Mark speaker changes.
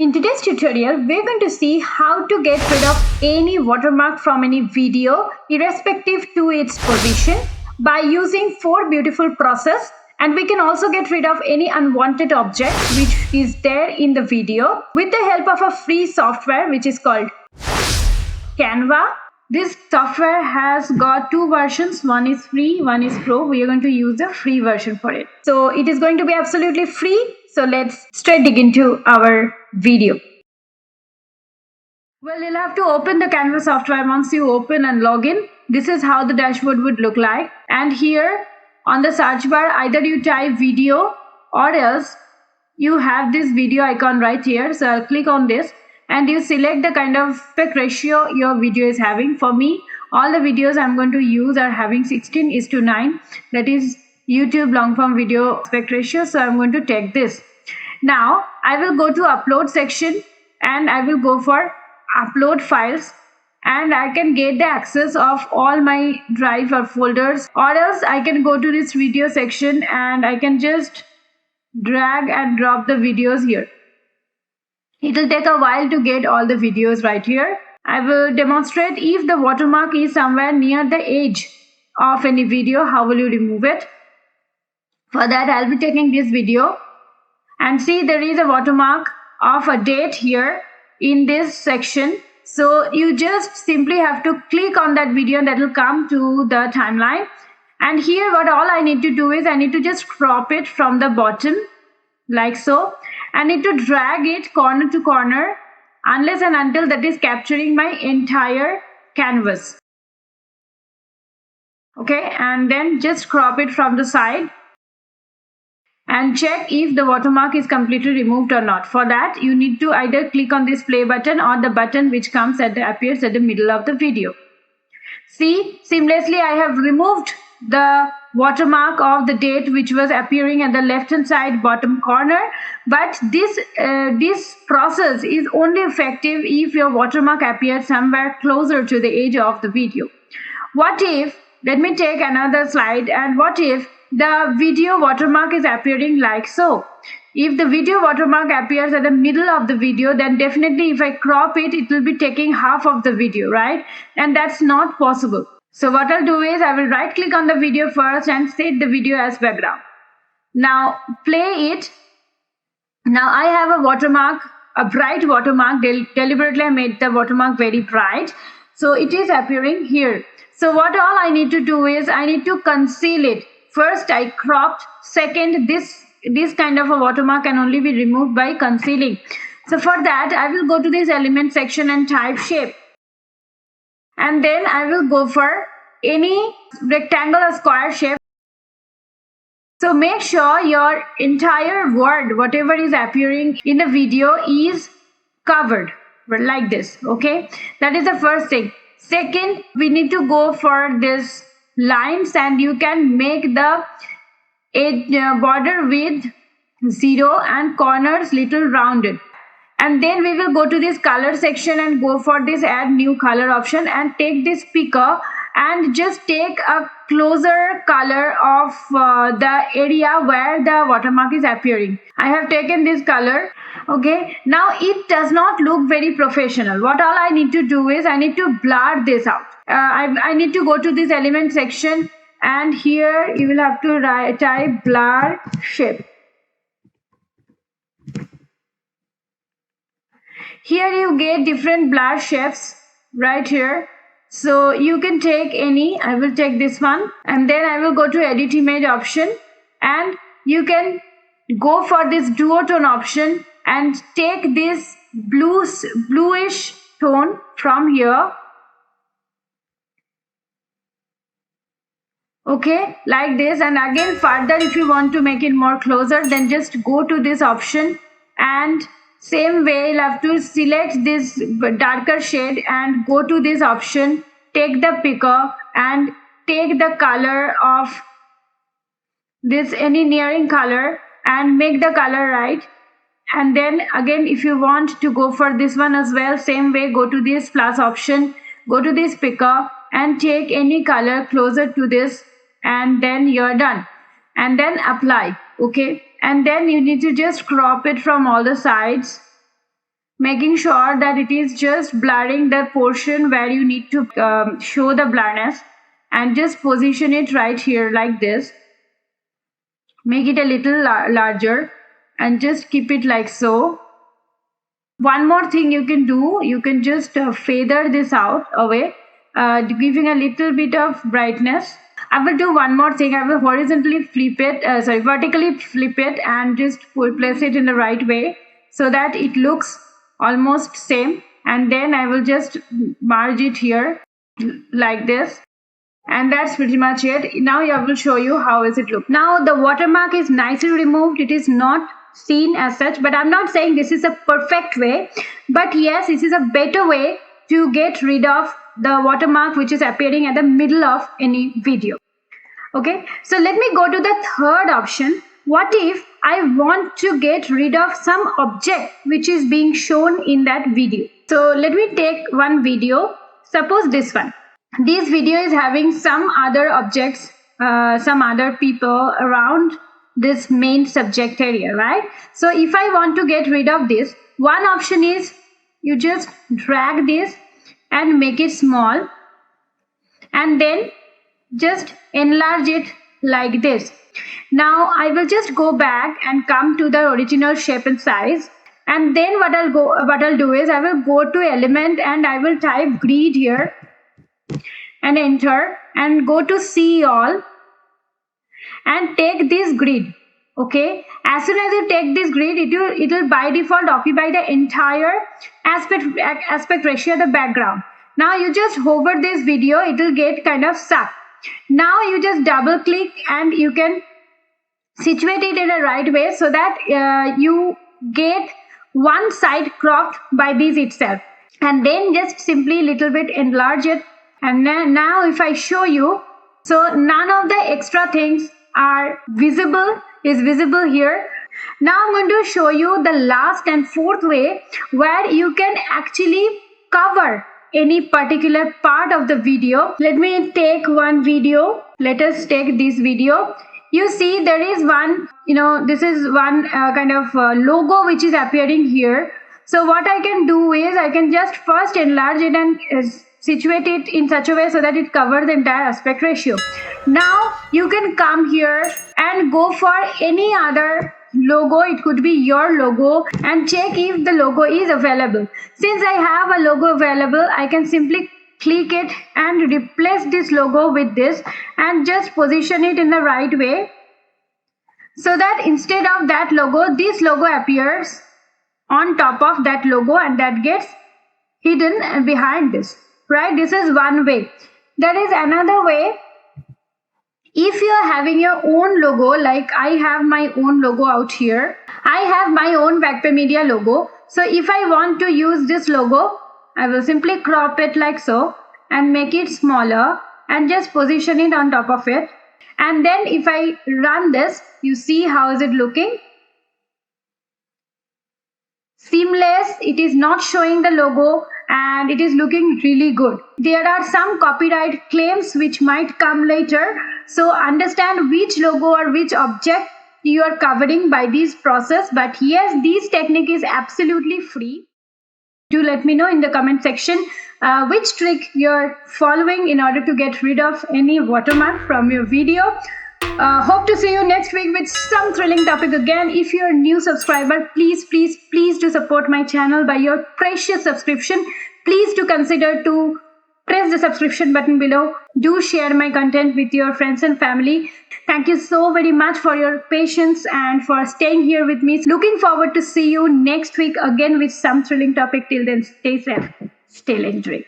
Speaker 1: In today's tutorial, we're going to see how to get rid of any watermark from any video, irrespective to its position, by using 4 beautiful processes. And we can also get rid of any unwanted object which is there in the video with the help of a free software which is called Canva. This software has got 2 versions. One is free, one is pro. We are going to use the free version for it. So it is going to be absolutely free. So let's straight dig into our video. Well, you'll have to open the Canva software. Once you open and log in, this is how the dashboard would look like. And here on the search bar, either you type video or else you have this video icon right here. So I'll click on this and you select the kind of aspect ratio your video is having. For me, all the videos I'm going to use are having 16:9. That is YouTube long form video aspect ratio. So I'm going to take this. Now I will go to upload section and I will go for upload files, and I can get the access of all my drive or folders, or else I can go to this video section and I can just drag and drop the videos here. It will take a while to get all the videos right here. I will demonstrate if the watermark is somewhere near the edge of any video, how will you remove it. For that, I'll be taking this video and see there is a watermark of a date here in this section. So you just simply have to click on that video and that will come to the timeline. And here what all I need to do is I need to just crop it from the bottom like so. I need to drag it corner to corner unless and until that is capturing my entire canvas. Okay, and then just crop it from the side and check if the watermark is completely removed or not. For that, you need to either click on this play button or the button which appears at the middle of the video. See, seamlessly I have removed the watermark of the date which was appearing at the left hand side bottom corner. But this process is only effective if your watermark appears somewhere closer to the edge of the video. What if, let me take another slide, and what if the video watermark is appearing like so? If the video watermark appears at the middle of the video, then definitely if I crop it, it will be taking half of the video, right? And that's not possible. So what I'll do is I will right click on the video first and set the video as background. Now play it. Now I have a watermark, a bright watermark. Deliberately I made the watermark very bright. So it is appearing here. So what all I need to do is I need to conceal it. First I cropped. Second, this kind of a watermark can only be removed by concealing. So for that I will go to this element section and type shape. And then I will go for any rectangle or square shape. So make sure your entire word, whatever is appearing in the video, is covered like this. Okay, that is the first thing. Second, we need to go for this lines, and you can make the border width 0 and corners little rounded. And then we will go to this color section and go for this add new color option and take this picker and just take a closer color of the area where the watermark is appearing. I have taken this color. Okay, now it does not look very professional. What all I need to do is I need to blur this out. I need to go to this element section, and here you will have to type blur shape. Here you get different blur shapes right here. So you can take any. I will take this one, and then I will go to edit image option, and you can go for this duotone option and take this bluish tone from here. Okay, like this. And again further, if you want to make it more closer, then just go to this option, and same way you'll have to select this darker shade and go to this option, take the picker and take the color of this, any nearing color, and make the color right. And then again, if you want to go for this one as well, same way, go to this plus option, go to this picker and take any color closer to this, and then you're done. And then apply. Okay, and then you need to just crop it from all the sides making sure that it is just blurring the portion where you need to show the blurriness, and just position it right here like this. Make it a little larger and just keep it like so. One more thing you can do, you can just feather this out away, giving a little bit of brightness. I will do one more thing. I will horizontally flip it, vertically flip it, and just place it in the right way so that it looks almost same. And then I will just merge it here like this. And that's pretty much it. Now I will show you how is it look. Now the watermark is nicely removed. It is not seen as such, but I'm not saying this is a perfect way, but yes, this is a better way to get rid of the watermark which is appearing at the middle of any video. Okay, so let me go to the third option. What if I want to get rid of some object which is being shown in that video? So let me take one video. Suppose this one. This video is having some other objects, some other people around this main subject area, right? So if I want to get rid of this, one option is you just drag this and make it small, and then just enlarge it like this. Now I will just go back and come to the original shape and size, and then what I'll do is I will go to element and I will type grid here and enter, and go to see all and take this grid. Okay, as soon as you take this grid, it will by default occupy the entire aspect ratio of the background. Now you just hover this video, it will get kind of stuck. Now you just double click and you can situate it in a right way so that you get one side cropped by this itself, and then just simply little bit enlarge it. And now if I show you, so none of the extra things are visible here. Now I'm going to show you the last and fourth way where you can actually cover any particular part of the video. Let me take one video. Let us take this video. You see there is one, this is one kind of logo which is appearing here. So what I can do is I can just first enlarge it and situate it in such a way so that it covers the entire aspect ratio. Now you can come here and go for any other logo. It could be your logo, and check if the logo is available. Since I have a logo available, I can simply click it and replace this logo with this and just position it in the right way so that instead of that logo, this logo appears on top of that logo and that gets hidden behind this. Right, this is one way. There is another way. If you are having your own logo, like I have my own logo out here, I have my own VAGPE Media logo. So if I want to use this logo, I will simply crop it like so and make it smaller and just position it on top of it. And then if I run this, you see how is it looking? Seamless, it is not showing the logo, and it is looking really good. There are some copyright claims which might come later, so understand which logo or which object you are covering by this process. But yes, this technique is absolutely free. Do let me know in the comment section which trick you're following in order to get rid of any watermark from your video. Hope to see you next week with some thrilling topic again. If you're a new subscriber, please do support my channel by your precious subscription. Please do consider to press the subscription button below. Do share my content with your friends and family. Thank you so very much for your patience and for staying here with me. Looking forward to see you next week again with some thrilling topic. Till then, stay safe, stay legendary.